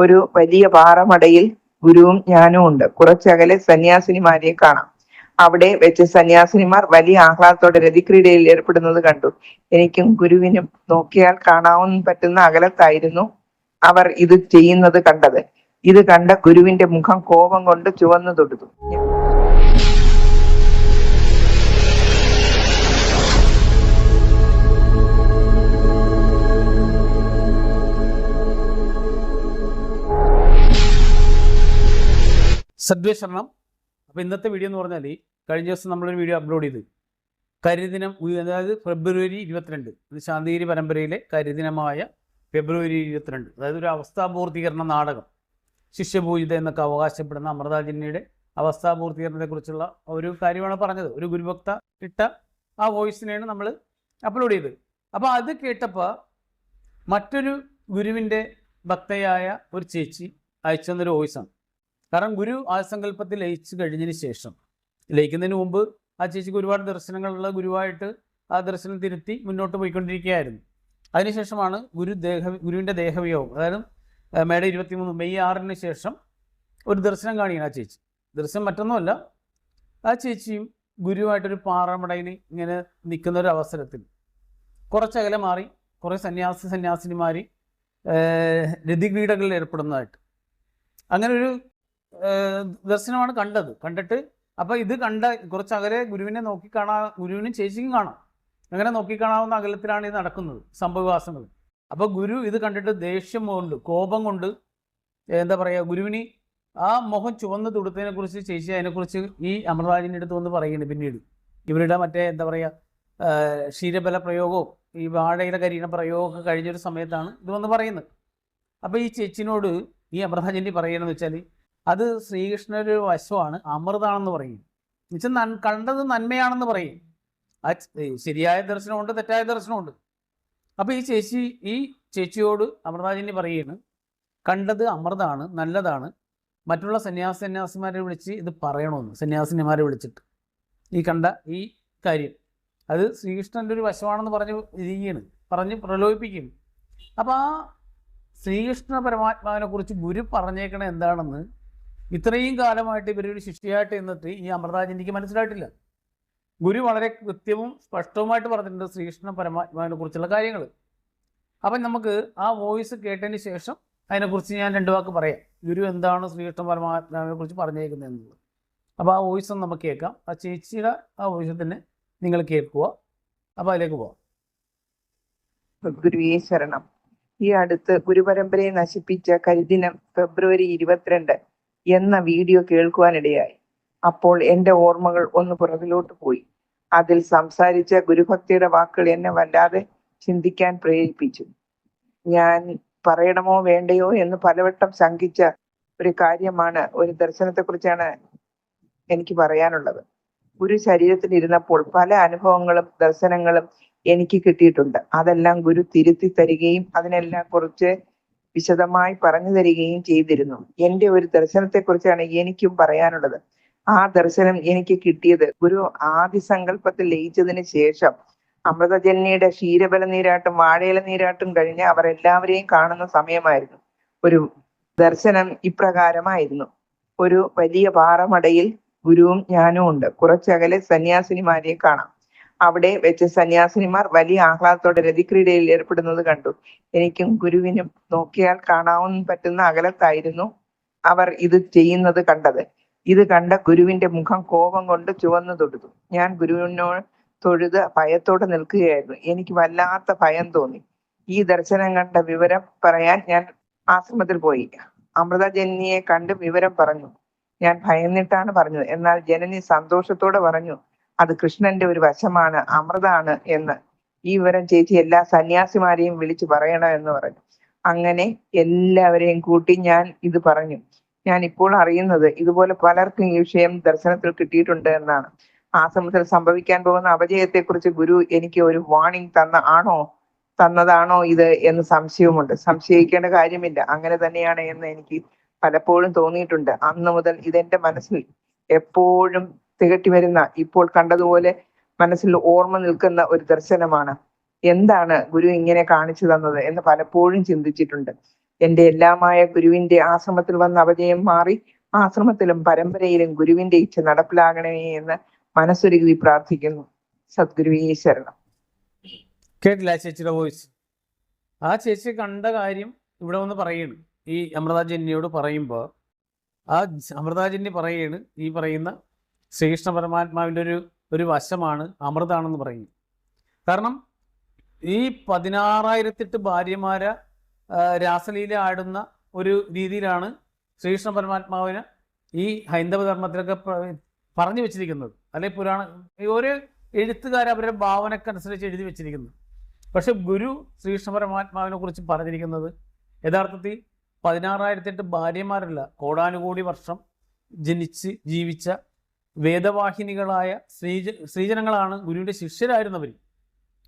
ഒരു വലിയ പാറമടയിൽ ഗുരുവും ഞാനും ഉണ്ട്. കുറച്ചകലെ സന്യാസിനിമാരെ കാണാം. അവിടെ വെച്ച് സന്യാസിനിമാർ വലിയ ആഹ്ലാദത്തോടെ രതിക്രീഡയിൽ ഏർപ്പെടുന്നത് കണ്ടു. എനിക്കും ഗുരുവിനും നോക്കിയാൽ കാണാൻ പറ്റുന്ന അകലത്തായിരുന്നു അവർ ഇത് ചെയ്യുന്നത് കണ്ടത്. ഇത് കണ്ട ഗുരുവിന്റെ മുഖം കോപം കൊണ്ട് ചുവന്നു തൊടുത്തു. സദ്വേഷണം. അപ്പോൾ ഇന്നത്തെ വീഡിയോ എന്ന് പറഞ്ഞാൽ കഴിഞ്ഞ ദിവസം നമ്മളൊരു വീഡിയോ അപ്ലോഡ് ചെയ്ത് കരിദിനം, അതായത് ഫെബ്രുവരി 22, ശാന്തിഗിരി പരമ്പരയിലെ കരിദിനമായ ഫെബ്രുവരി 22, അതായത് ഒരു അവസ്ഥാപൂർത്തീകരണ നാടകം, ശിഷ്യപൂജിത എന്നൊക്കെ അവകാശപ്പെടുന്ന അമൃതാജന്യയുടെ അവസ്ഥാപൂർത്തീകരണത്തെക്കുറിച്ചുള്ള ഒരു കാര്യമാണ് പറഞ്ഞത്. ഒരു ഗുരുഭക്ത ഇട്ട ആ വോയിസിനെയാണ് നമ്മൾ അപ്ലോഡ് ചെയ്തത്. അപ്പോൾ അത് കേട്ടപ്പോൾ മറ്റൊരു ഗുരുവിൻ്റെ ഭക്തയായ ഒരു ചേച്ചി അയച്ചു തന്നൊരു വോയിസാണ്. കാരണം ഗുരു ആസങ്കല്പത്തിൽ ലയിച്ചു കഴിഞ്ഞതിന് ശേഷം, ലയിക്കുന്നതിന് മുമ്പ് ആ ചേച്ചിക്ക് ഒരുപാട് ദർശനങ്ങളുള്ള ഗുരുവായിട്ട് ആ ദർശനം തിരുത്തി മുന്നോട്ട് പോയിക്കൊണ്ടിരിക്കുകയായിരുന്നു. അതിനുശേഷമാണ് ഗുരുവിൻ്റെ ദേഹവിയോഗം, അതായത് മേടം 23 മെയ് 6 ശേഷം ഒരു ദർശനം കാണിക്കണം ആ ചേച്ചി. ദർശനം മറ്റൊന്നുമല്ല, ആ ചേച്ചിയും ഗുരുവായിട്ടൊരു പാറമടയിൽ ഇങ്ങനെ നിൽക്കുന്ന ഒരു അവസരത്തിൽ കുറച്ചകലെ മാറി കുറേ സന്യാസിനിമാർ രതിക്രീഡകളിൽ ഏർപ്പെടുന്നതായിട്ട് അങ്ങനെ ഒരു ദർശനമാണ് കണ്ടിട്ട് അപ്പോൾ ഇത് കണ്ട കുറച്ചകലെ ഗുരുവിനെ ഗുരുവിനും ചേച്ചിക്കും കാണാം. അങ്ങനെ നോക്കിക്കാണാവുന്ന അകലത്തിലാണ് ഇത് നടക്കുന്നത്, സംഭവവികാസങ്ങൾ. അപ്പോൾ ഗുരു ഇത് കണ്ടിട്ട് ദേഷ്യം കൊണ്ട്, കോപം കൊണ്ട്, എന്താ പറയുക, ഗുരുവിന് ആ മുഖം ചുവന്ന് തൊടുത്തതിനെ കുറിച്ച് ചേച്ചി അതിനെക്കുറിച്ച് ഈ അമൃതാജിൻ്റെ അടുത്ത് വന്ന് പറയുന്നുണ്ട്. പിന്നീട് ഇവരുടെ മറ്റേ എന്താ പറയുക ക്ഷീരബല പ്രയോഗവും ഈ വാഴയുടെ കരിയണ പ്രയോഗമൊക്കെ കഴിഞ്ഞൊരു സമയത്താണ് ഇത് വന്ന് പറയുന്നത്. അപ്പോൾ ഈ ചേച്ചിനോട് ഈ അമൃതാജന്യ പറയണമെന്ന് വെച്ചാൽ അത് ശ്രീകൃഷ്ണൻ്റെ ഒരു വശമാണ്, അമൃതാണെന്ന് പറയും. എന്നുവെച്ചാൽ കണ്ടത് നന്മയാണെന്ന് പറയും. ആ ശരിയായ ദർശനമുണ്ട്, തെറ്റായ ദർശനമുണ്ട്. അപ്പോൾ ഈ ചേച്ചിയോട് അമൃതാജന്യ പറയുകയാണ്, കണ്ടത് അമൃതാണ്, നല്ലതാണ്. മറ്റുള്ള സന്യാസിമാരെ വിളിച്ച് ഇത് പറയണമെന്ന്, സന്യാസിനിമാരെ വിളിച്ചിട്ട് ഈ കണ്ട ഈ കാര്യം അത് ശ്രീകൃഷ്ണൻ്റെ ഒരു വശമാണെന്ന് പറഞ്ഞ് പ്രലോഭിപ്പിക്കുന്നു. അപ്പോൾ ആ ശ്രീകൃഷ്ണ പരമാത്മാവിനെ കുറിച്ച് ഗുരു പറഞ്ഞേക്കണ എന്താണെന്ന് ഇത്രയും കാലമായിട്ട് ഇവരൊരു ശിഷ്യയായിട്ട് എന്നിട്ട് ഈ അമൃതാജന്യക്ക് മനസ്സിലായിട്ടില്ല. ഗുരു വളരെ കൃത്യവും സ്പഷ്ടവുമായിട്ട് പറഞ്ഞിട്ടുണ്ട് ശ്രീകൃഷ്ണ പരമാത്മാവിനെ കുറിച്ചുള്ള കാര്യങ്ങൾ. അപ്പം നമുക്ക് ആ വോയിസ് കേട്ടതിന് ശേഷം അതിനെക്കുറിച്ച് ഞാൻ 2 വാക്ക് പറയാം. ഗുരു എന്താണ് ശ്രീകൃഷ്ണ പരമാത്മാവിനെ കുറിച്ച് പറഞ്ഞേക്കുന്നത് എന്നുള്ളത്. അപ്പോൾ ആ വോയിസ് ഒന്ന് നമുക്ക് കേൾക്കാം. ആ ചേച്ചിയുടെ ആ വോയിസ് തന്നെ നിങ്ങൾ കേൾക്കുക. അപ്പോൾ അതിലേക്ക് പോവാം. ഗുരുവേ ശരണം. ഈ അടുത്ത് ഗുരുപരമ്പരയെ നശിപ്പിച്ച കരിദിനം ഫെബ്രുവരി 22 എന്ന വീഡിയോ കേൾക്കുവാനിടയായി. അപ്പോൾ എൻ്റെ ഓർമ്മകൾ ഒന്ന് പുറകിലോട്ട് പോയി. അതിൽ സംസാരിച്ച ഗുരുഭക്തിയുടെ വാക്കുകൾ എന്നെ വല്ലാതെ ചിന്തിക്കാൻ പ്രേരിപ്പിച്ചു. ഞാൻ പറയണമോ വേണ്ടയോ എന്ന് പലവട്ടം ശങ്കിച്ച ഒരു കാര്യമാണ്, ഒരു ദർശനത്തെക്കുറിച്ചാണ് എനിക്ക് പറയാനുള്ളത്. ഗുരു ശരീരത്തിൽ ഇരുന്നപ്പോൾ പല അനുഭവങ്ങളും ദർശനങ്ങളും എനിക്ക് കിട്ടിയിട്ടുണ്ട്. അതെല്ലാം ഗുരു തിരുത്തി തരികയും അതിനെല്ലാം കുറിച്ച് വിശദമായി പറഞ്ഞു തരികയും ചെയ്തിരുന്നു. എൻ്റെ ഒരു ദർശനത്തെക്കുറിച്ചാണ് എനിക്കും പറയാനുള്ളത്. ആ ദർശനം എനിക്ക് കിട്ടിയത് ഗുരു ആദിസങ്കല്പത്തിൽ ലയിച്ചതിന് ശേഷം അമൃതജന്യയുടെ ക്ഷീരബല നീരാട്ടും വാഴയില നീരാട്ടും കഴിഞ്ഞ് അവർ എല്ലാവരെയും കാണുന്ന സമയമായിരുന്നു. ഒരു ദർശനം ഇപ്രകാരമായിരുന്നു. ഒരു വലിയ പാറമടയിൽ ഗുരുവും ഞാനും ഉണ്ട്. കുറച്ചകലെ സന്യാസിനിമാരെ കാണാം. അവിടെ വെച്ച് സന്യാസിനിമാർ വലിയ ആഹ്ലാദത്തോടെ രതിക്രീഡയിൽ ഏർപ്പെടുന്നത് കണ്ടു. എനിക്കും ഗുരുവിനും നോക്കിയാൽ കാണാൻ പറ്റുന്ന അകലത്തായിരുന്നു അവർ ഇത് ചെയ്യുന്നത് കണ്ടത്. ഇത് കണ്ട ഗുരുവിന്റെ മുഖം കോപം കൊണ്ട് ചുവന്നു തൊടുത്തു. ഞാൻ ഗുരുവിനോട് തൊഴുത് ഭയത്തോടെ നിൽക്കുകയായിരുന്നു. എനിക്ക് വല്ലാത്ത ഭയം തോന്നി. ഈ ദർശനം കണ്ട വിവരം പറയാൻ ഞാൻ ആശ്രമത്തിൽ പോയി. അമൃതജന്യയെ കണ്ട് വിവരം പറഞ്ഞു. ഞാൻ ഭയന്നിട്ടാണ് പറഞ്ഞത്. എന്നാൽ ജനനി സന്തോഷത്തോടെ പറഞ്ഞു, അത് കൃഷ്ണന്റെ ഒരു വശമാണ്, അമൃതാണ് എന്ന്. ഈ വിവരം ചേച്ചി എല്ലാ സന്യാസിമാരെയും വിളിച്ചു പറയണം എന്ന് പറഞ്ഞു. അങ്ങനെ എല്ലാവരെയും കൂട്ടി ഞാൻ ഇത് പറഞ്ഞു. ഞാൻ ഇപ്പോൾ അറിയുന്നത് ഇതുപോലെ പലർക്കും ഈ വിഷയം ദർശനത്തിൽ കിട്ടിയിട്ടുണ്ട് എന്നാണ്. ആശ്രമത്തിൽ സംഭവിക്കാൻ പോകുന്ന അപജയത്തെക്കുറിച്ച് ഗുരു എനിക്ക് ഒരു വാണിംഗ് തന്നതാണോ ഇത് എന്ന് സംശയവുമുണ്ട്. സംശയിക്കേണ്ട കാര്യമില്ല, അങ്ങനെ തന്നെയാണ് എന്ന് എനിക്ക് പലപ്പോഴും തോന്നിയിട്ടുണ്ട്. അന്ന് മുതൽ ഇതെന്റെ മനസ്സിൽ എപ്പോഴും തികട്ടി വരുന്ന, ഇപ്പോൾ കണ്ടതുപോലെ മനസ്സിൽ ഓർമ്മ നിൽക്കുന്ന ഒരു ദർശനമാണ്. എന്താണ് ഗുരു ഇങ്ങനെ കാണിച്ചു തന്നത് എന്ന് പലപ്പോഴും ചിന്തിച്ചിട്ടുണ്ട്. എന്റെ എല്ലാമായ ഗുരുവിന്റെ ആശ്രമത്തിൽ വന്ന അപജയം മാറി ആശ്രമത്തിലും പരമ്പരയിലും ഗുരുവിന്റെ ഇച്ഛ നടപ്പിലാകണമേ എന്ന് മനസ്സൊരുക്കി പ്രാർത്ഥിക്കുന്നു. സദ്ഗുരുവേ ശരണം. കേട്ടില്ല ചേച്ചിയുടെ വോയിസ്? ആ ചേച്ചി കണ്ട കാര്യം ഇവിടെ വന്ന് പറയാണ്. ഈ അമൃതാജന്യോട് പറയുമ്പോൾ ആ അമൃതാജന്യ പറയാണ് ഈ പറയുന്ന ശ്രീകൃഷ്ണ പരമാത്മാവിൻ്റെ ഒരു വശമാണ് അമൃതാണെന്ന് പറയുന്നു. കാരണം ഈ 16,008 ഭാര്യമാരെ രാസലീല ആടുന്ന ഒരു രീതിയിലാണ് ശ്രീകൃഷ്ണ പരമാത്മാവിന് ഈ ഹൈന്ദവ ധർമ്മത്തിലൊക്കെ പറഞ്ഞു വെച്ചിരിക്കുന്നത്, അല്ലെ പുരാണ ഓരോ എഴുത്തുകാർ അവരുടെ ഭാവനക്കനുസരിച്ച് എഴുതി വെച്ചിരിക്കുന്നത്. പക്ഷെ ഗുരു ശ്രീകൃഷ്ണ പരമാത്മാവിനെ കുറിച്ച് പറഞ്ഞിരിക്കുന്നത് യഥാർത്ഥത്തിൽ 16,008 ഭാര്യമാരല്ല, കോടാനുകോടി വർഷം ജനിച്ച് ജീവിച്ച വേദവാഹിനികളായ സ്ത്രീജനങ്ങളാണ് ഗുരുവിൻ്റെ ശിഷ്യരായിരുന്നവർ.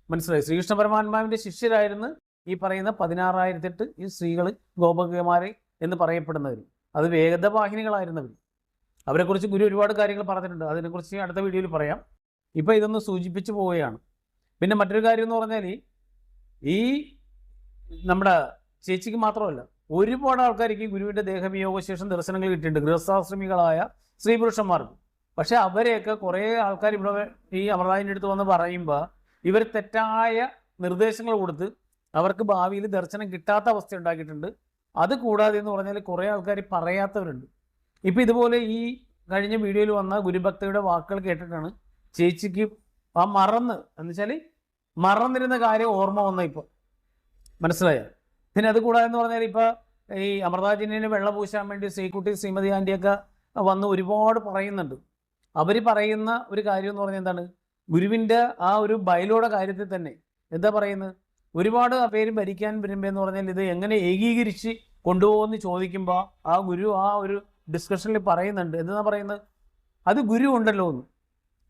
മനസ്സിലായി? ശ്രീകൃഷ്ണ പരമാത്മാവിൻ്റെ ശിഷ്യരായിരുന്നു ഈ പറയുന്ന 16,008 ഈ സ്ത്രീകൾ, ഗോപകമാരെ എന്ന് പറയപ്പെടുന്നവർ. അത് വേദവാഹിനികളായിരുന്നവർ. അവരെക്കുറിച്ച് ഗുരു ഒരുപാട് കാര്യങ്ങൾ പറഞ്ഞിട്ടുണ്ട്. അതിനെക്കുറിച്ച് അടുത്ത വീഡിയോയിൽ പറയാം. ഇപ്പം ഇതൊന്ന് സൂചിപ്പിച്ചു പോവുകയാണ്. പിന്നെ മറ്റൊരു കാര്യം എന്ന് പറഞ്ഞാൽ ഈ നമ്മുടെ ചേച്ചിക്ക് മാത്രമല്ല ഒരുപാട് ആൾക്കാർക്ക് ഗുരുവിൻ്റെ ദേഹവിയോഗശേഷം ദർശനങ്ങൾ കിട്ടിയിട്ടുണ്ട്, ഗൃഹസ്ഥാശ്രമികളായ സ്ത്രീ പുരുഷന്മാർക്ക്. പക്ഷെ അവരെയൊക്കെ കുറേ ആൾക്കാർ ഇവിടെ ഈ അമൃതാജിൻ്റെ അടുത്ത് വന്ന് പറയുമ്പോൾ ഇവർ തെറ്റായ നിർദ്ദേശങ്ങൾ കൊടുത്ത് അവർക്ക് ഭാവിയിൽ ദർശനം കിട്ടാത്ത അവസ്ഥ ഉണ്ടാക്കിയിട്ടുണ്ട്. അത് കൂടാതെ എന്ന് പറഞ്ഞാൽ കുറേ ആൾക്കാർ പറയാത്തവരുണ്ട്. ഇപ്പം ഇതുപോലെ ഈ കഴിഞ്ഞ വീഡിയോയിൽ വന്ന ഗുരുഭക്തയുടെ വാക്കുകൾ കേട്ടിട്ടാണ് ചേച്ചിക്ക് ആ എന്നുവെച്ചാൽ മറന്നിരുന്ന കാര്യം ഓർമ്മ വന്ന ഇപ്പോൾ മനസ്സിലായ. പിന്നെ അത് കൂടാതെ എന്ന് പറഞ്ഞാൽ ഇപ്പോൾ ഈ അമൃതാജിനെ വെള്ളം പൂശാൻ വേണ്ടി ശ്രീകുട്ടി ശ്രീമതി ആൻറ്റിയൊക്കെ വന്ന് ഒരുപാട് പറയുന്നുണ്ട്. അവർ പറയുന്ന ഒരു കാര്യം എന്ന് പറഞ്ഞാൽ എന്താണ്, ഗുരുവിൻ്റെ ആ ഒരു ബൈലോയുടെ കാര്യത്തിൽ തന്നെ എന്താ പറയുന്നത്, ഒരുപാട് പേര് ഭരിക്കാൻ വരുമ്പോൾ എന്ന് പറഞ്ഞാൽ ഇത് എങ്ങനെ ഏകീകരിച്ച് കൊണ്ടുപോകുമെന്ന് ചോദിക്കുമ്പോൾ ആ ഗുരു ആ ഒരു ഡിസ്കഷനിൽ പറയുന്നുണ്ട്. എന്താ പറയുന്നത്, അത് ഗുരു ഉണ്ടല്ലോ എന്ന്.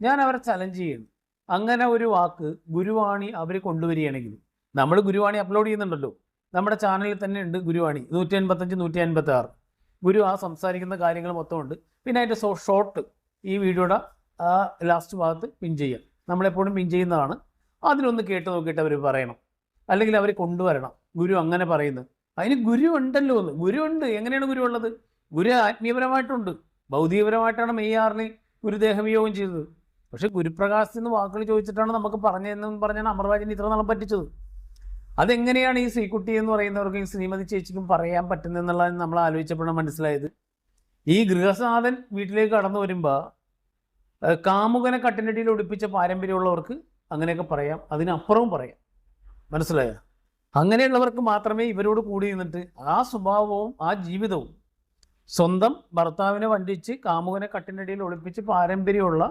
ഞാൻ അവരെ ചലഞ്ച് ചെയ്യുന്നു. അങ്ങനെ ഒരു വാക്ക് ഗുരുവാണി അവർ കൊണ്ടുവരികയാണെങ്കിൽ, നമ്മൾ ഗുരുവാണി അപ്ലോഡ് ചെയ്യുന്നുണ്ടല്ലോ, നമ്മുടെ ചാനലിൽ തന്നെ ഉണ്ട് ഗുരുവാണി 185, 156. ഗുരു ആ സംസാരിക്കുന്ന കാര്യങ്ങൾ മൊത്തം ഉണ്ട്. പിന്നെ അതിൻ്റെ ഷോർട്ട് ഈ വീഡിയോയുടെ ആ ലാസ്റ്റ് ഭാഗത്ത് പിൻ ചെയ്യാം. നമ്മളെപ്പോഴും പിൻ ചെയ്യുന്നതാണ്. അതിനൊന്ന് കേട്ട് നോക്കിയിട്ട് അവർ പറയണം, അല്ലെങ്കിൽ അവർ കൊണ്ടുവരണം ഗുരു അങ്ങനെ പറയുന്നത്. അതിന് ഗുരു ഉണ്ടല്ലോ എന്ന്. ഗുരു ഉണ്ട്. എങ്ങനെയാണ് ഗുരു ഉള്ളത്? ഗുരു ആത്മീയപരമായിട്ടുണ്ട്. ഭൗതികപരമായിട്ടാണ് മെയ്യാറിന് ഗുരുദേഹവിയോഗം ചെയ്തത്. പക്ഷെ ഗുരുപ്രകാശത്തിൽ നിന്ന് വാക്കുകൾ ചോദിച്ചിട്ടാണ് നമുക്ക് പറഞ്ഞതെന്ന് പറഞ്ഞാണ് അമൃതാജിനെ ഇത്ര നാളും പറ്റിച്ചത്. അതെങ്ങനെയാണ് ഈ ശ്രീകുട്ടി എന്ന് പറയുന്നവർക്കും ഈ ശ്രീമതി ചേച്ചിക്കും പറയാൻ പറ്റുന്നതെന്നുള്ളത് നമ്മൾ ആലോചിച്ചപ്പോഴാണ് മനസ്സിലായത്. ഈ ഗൃഹസാധൻ വീട്ടിലേക്ക് കടന്നു വരുമ്പോൾ കാമുകനെ കട്ടിനടിയിൽ ഒടിപ്പിച്ച പാരമ്പര്യമുള്ളവർക്ക് അങ്ങനെയൊക്കെ പറയാം, അതിനപ്പുറവും പറയാം. മനസ്സിലായോ? അങ്ങനെയുള്ളവർക്ക് മാത്രമേ ഇവരോട് കൂടി നിന്നിട്ട് ആ സ്വഭാവവും ആ ജീവിതവും സ്വന്തം ഭർത്താവിനെ വഞ്ചിച്ച് കാമുകനെ കട്ടിനടിയിൽ ഒളിപ്പിച്ച് പാരമ്പര്യമുള്ള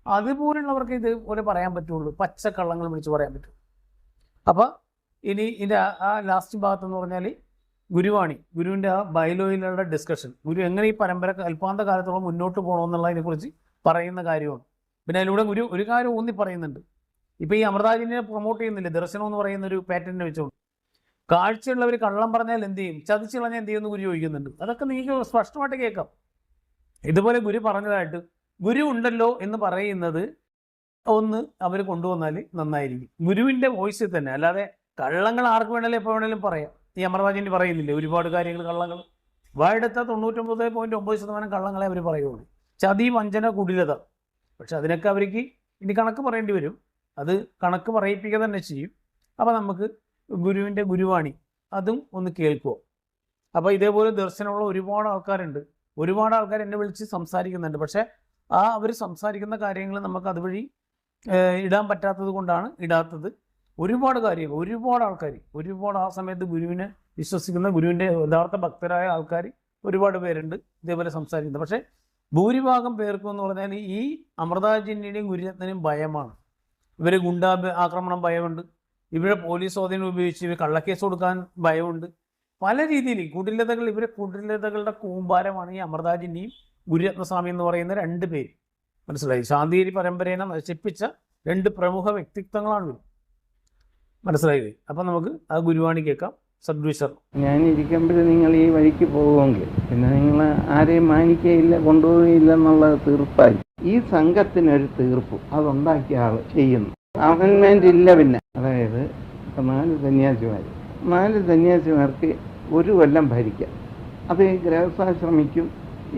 അതുപോലുള്ളവർക്ക് ഇതുപോലെ പറയാൻ പറ്റുള്ളൂ. പച്ചക്കള്ളങ്ങൾ വിളിച്ച് പറയാൻ പറ്റും. അപ്പോൾ ഇനി ഇതിൻ്റെ ആ ലാസ്റ്റ് ഭാഗത്ത് എന്ന് പറഞ്ഞാൽ ഗുരുവാണി, ഗുരുവിൻ്റെ ആ ബൈലോയിലുള്ള ഡിസ്കഷൻ, ഗുരു എങ്ങനെ ഈ പരമ്പര കൽപ്പാന്ത കാലത്തോളം മുന്നോട്ട് പോകണമെന്നുള്ളതിനെക്കുറിച്ച് പറയുന്ന കാര്യമാണ്. പിന്നെ അതിലൂടെ ഗുരു ഒരു കാര്യം ഊന്നി പറയുന്നുണ്ട്. ഇപ്പോൾ ഈ അമൃതാജിനെ പ്രൊമോട്ട് ചെയ്യുന്നില്ലേ, ദർശനം എന്ന് പറയുന്ന ഒരു പാറ്റേണിനെ വെച്ചുകൊണ്ട് കാഴ്ചയുള്ളവർ കള്ളം പറഞ്ഞാൽ എന്ത് ചെയ്യും, ചതിച്ച് കളഞ്ഞാൽ എന്ത് ചെയ്യുമെന്ന് ഗുരു ചോദിക്കുന്നുണ്ട്. അതൊക്കെ നിങ്ങൾക്ക് സ്പഷ്ടമായിട്ട് കേൾക്കാം. ഇതുപോലെ ഗുരു പറഞ്ഞതായിട്ട് ഗുരു ഉണ്ടല്ലോ എന്ന് പറയുന്നത് ഒന്ന് അവർ കൊണ്ടുവന്നാൽ നന്നായിരിക്കും. ഗുരുവിൻ്റെ വോയിസിൽ തന്നെ, അല്ലാതെ കള്ളങ്ങൾ ആർക്ക് വേണേലും എപ്പോൾ വേണേലും പറയാം. ഈ അമൃതാജിൻ്റെ പറയുന്നില്ലേ ഒരുപാട് കാര്യങ്ങൾ, കള്ളങ്ങൾ വായെടുത്ത 99.9% കള്ളങ്ങളെ അവർ പറയുള്ളൂ. ചതി, വഞ്ചന, കുടിലത. പക്ഷെ അതിനൊക്കെ അവർക്ക് ഇനി കണക്ക് പറയേണ്ടി വരും. അത് കണക്ക് പറയിപ്പിക്കുക തന്നെ ചെയ്യും. അപ്പോൾ നമുക്ക് ഗുരുവിൻ്റെ ഗുരുവാണി അതും ഒന്ന് കേൾക്കുമോ? അപ്പോൾ ഇതേപോലെ ദർശനമുള്ള ഒരുപാട് ആൾക്കാരുണ്ട്. ഒരുപാട് ആൾക്കാർ എന്നെ വിളിച്ച് സംസാരിക്കുന്നുണ്ട്. പക്ഷേ ആ അവർ സംസാരിക്കുന്ന കാര്യങ്ങൾ നമുക്ക് അതുവഴി ഇടാൻ പറ്റാത്തത് കൊണ്ടാണ് ഇടാത്തത്. ഒരുപാട് കാര്യങ്ങൾ, ഒരുപാട് ആൾക്കാർ, ഒരുപാട് ആ സമയത്ത് ഗുരുവിനെ വിശ്വസിക്കുന്ന, ഗുരുവിൻ്റെ യഥാർത്ഥ ഭക്തരായ ആൾക്കാർ ഒരുപാട് പേരുണ്ട് ഇതേപോലെ സംസാരിക്കുന്നത്. പക്ഷേ ഭൂരിഭാഗം പേർക്കും എന്ന് പറഞ്ഞാൽ ഈ അമൃതാജിൻ്റെയും ഗുരുരത്നയും ഭയമാണ്. ഇവർ ഗുണ്ടാ ആക്രമണം ഭയമുണ്ട്, ഇവരെ പോലീസ് സ്വാധീനം ഉപയോഗിച്ച് ഇവർ കള്ളക്കേസ് കൊടുക്കാൻ ഭയമുണ്ട്. പല രീതിയിൽ കുടിലതകൾ, ഇവരെ കുടിലതകളുടെ കൂമ്പാരമാണ് ഈ അമൃതാജിൻ്റെയും ഗുരുരത്നസ്വാമി എന്ന് പറയുന്ന രണ്ട് പേര്. മനസ്സിലായി? ശാന്തിഗിരി പരമ്പരയെ നശിപ്പിച്ച രണ്ട് പ്രമുഖ വ്യക്തിത്വങ്ങളാണ് ഇവർ. മനസ്സിലായില്ലേ? അപ്പം നമുക്ക് ആ ഗുരുവാണി കേൾക്കാം. സദ്ഗുരുശർ, ഞാനിരിക്കുമ്പോൾ നിങ്ങൾ ഈ വഴിക്ക് പോകുമെങ്കിൽ പിന്നെ നിങ്ങൾ ആരെയും മാനിക്കയില്ല, കൊണ്ടുപോവുകയില്ല എന്നുള്ളത് തീർപ്പായി. ഈ സംഘത്തിനൊരു തീർപ്പ് അതുണ്ടാക്കിയ ആൾ ചെയ്യുന്നു. അവൻമെൻ്റ് ഇല്ല. പിന്നെ അതായത് ഇപ്പം 4 സന്യാസിമാർക്ക് 1 കൊല്ലം ഭരിക്കാം. അത് ഈ ഗൃഹസ്ഥാശ്രമിക്കും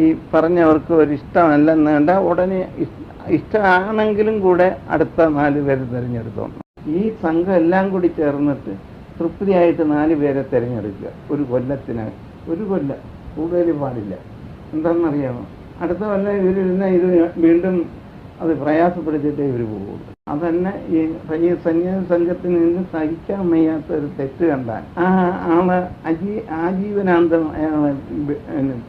ഈ പറഞ്ഞവർക്ക് ഒരു ഇഷ്ടമല്ലെന്ന് കണ്ട ഉടനെ ഇഷ്ടമാണെങ്കിലും കൂടെ അടുത്ത 4 പേരെ തിരഞ്ഞെടുത്തോണം. ഈ സംഘം എല്ലാം കൂടി ചേർന്നിട്ട് തൃപ്തിയായിട്ട് 4 പേരെ തിരഞ്ഞെടുക്കുക 1 കൊല്ലത്തിനകം. 1 കൊല്ലം കൂടുതൽ പാടില്ല. എന്താണെന്നറിയാമോ? അടുത്ത കൊല്ലം ഇവരിരുന്ന ഇത് വീണ്ടും അത് പ്രയാസപ്പെടുത്തിയിട്ടേ ഇവർ പോകുള്ളൂ. അതന്നെ ഈ സന്യാസ സംഘത്തിന് നിന്ന് സഹിക്കാൻ വയ്യാത്ത ഒരു തെറ്റ് കണ്ടാൽ ആ ആളെ ആജീവനാന്തം അയാളെ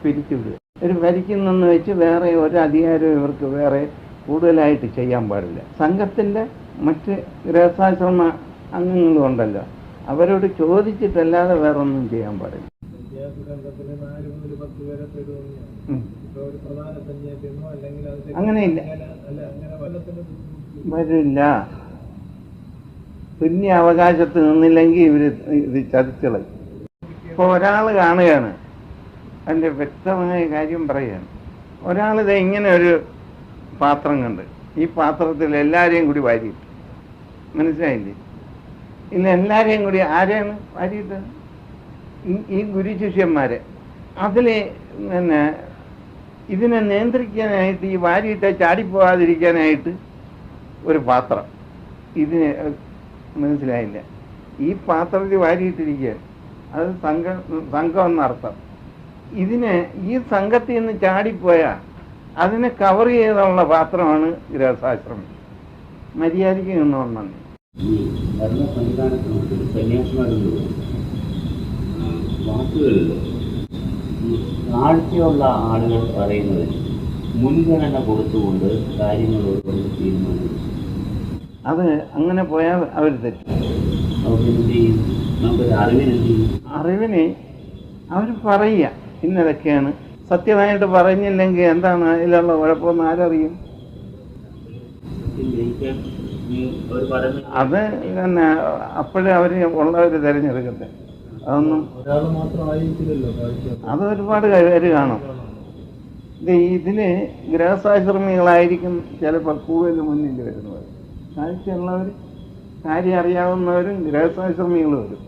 പിരിച്ചുവിടുക. ഒരു ഭരിക്കുന്നെന്ന് വെച്ച് വേറെ ഒരു അധികാരവും ഇവർക്ക് വേറെ കൂടുതലായിട്ട് ചെയ്യാൻ പാടില്ല. സംഘത്തിൻ്റെ മറ്റ് ഗൃഹസ്ഥാശ്രമ അംഗങ്ങളും ഉണ്ടല്ലോ, അവരോട് ചോദിച്ചിട്ടല്ലാതെ വേറെ ഒന്നും ചെയ്യാൻ പാടില്ല. അങ്ങനെയില്ല, വരില്ല. തുല്യ അവകാശത്ത് നിന്നില്ലെങ്കിൽ ഇവർ ഇത് ചതിച്ചളയും. ഇപ്പോൾ ഒരാൾ കാണുകയാണ്, അതിൻ്റെ വ്യക്തമായ കാര്യം പറയുകയാണ്. ഒരാളിത് ഇങ്ങനെ ഒരു പാത്രം കണ്ട് ഈ പാത്രത്തിൽ എല്ലാവരെയും കൂടി വാരിയിട്ട്, മനസ്സിലായില്ലേ? ഇല്ല, എല്ലാവരെയും കൂടി ആരെയാണ് വാരിയിട്ട്? ഈ ഗുരു ശിഷ്യന്മാരെ. അതിൽ പിന്നെ ഇതിനെ നിയന്ത്രിക്കാനായിട്ട് ഈ വാരിയിട്ട് ചാടിപ്പോകാതിരിക്കാനായിട്ട് ഒരു പാത്രം, ഇതിന് മനസ്സിലായില്ല, ഈ പാത്രത്തിൽ വാരിയിട്ടിരിക്കുക, അത് സംഘം എന്നർത്ഥം. ഇതിനെ ഈ സംഘത്തിൽ നിന്ന് ചാടിപ്പോയാൽ അതിനെ കവർ ചെയ്തുള്ള പാത്രമാണ് ഗൃഹസ്ഥാശ്രമം. മര്യാദയ്ക്ക് നിന്നോണം. ഈ ഭരണ സംവിധാനത്തിനോട് സന്യാസിമാരുടെ വാക്കുകളിൽ ഈ താഴ്ചയുള്ള ആളുകൾ പറയുന്നത് മുൻഗണന കൊടുത്തുകൊണ്ട് കാര്യങ്ങളോട് തീരുമാനിക്കും. അത് അങ്ങനെ പോയാൽ അവർ തെറ്റും. നമുക്കൊരു അറിവിന് അവർ പറയുക ഇന്നതൊക്കെയാണ്. സത്യമായിട്ട് പറഞ്ഞില്ലെങ്കിൽ എന്താണ് അതിലുള്ള കുഴപ്പമെന്ന് ആരറിയും? അത് തന്നെ അപ്പോഴേ അവർ ഉള്ളവർ തിരഞ്ഞെടുക്കട്ടെ. അതൊന്നും അത് ഒരുപാട് പേര് കാണും. ഇതിന് ഗൃഹസ്ഥാശ്രമികളായിരിക്കും ചിലപ്പോൾ കൂടുതൽ മുന്നിൽ വരുന്നവർ. കാഴ്ചയുള്ളവർ, കാര്യം അറിയാവുന്നവരും ഗൃഹസ്ഥാശ്രമികൾ വരും.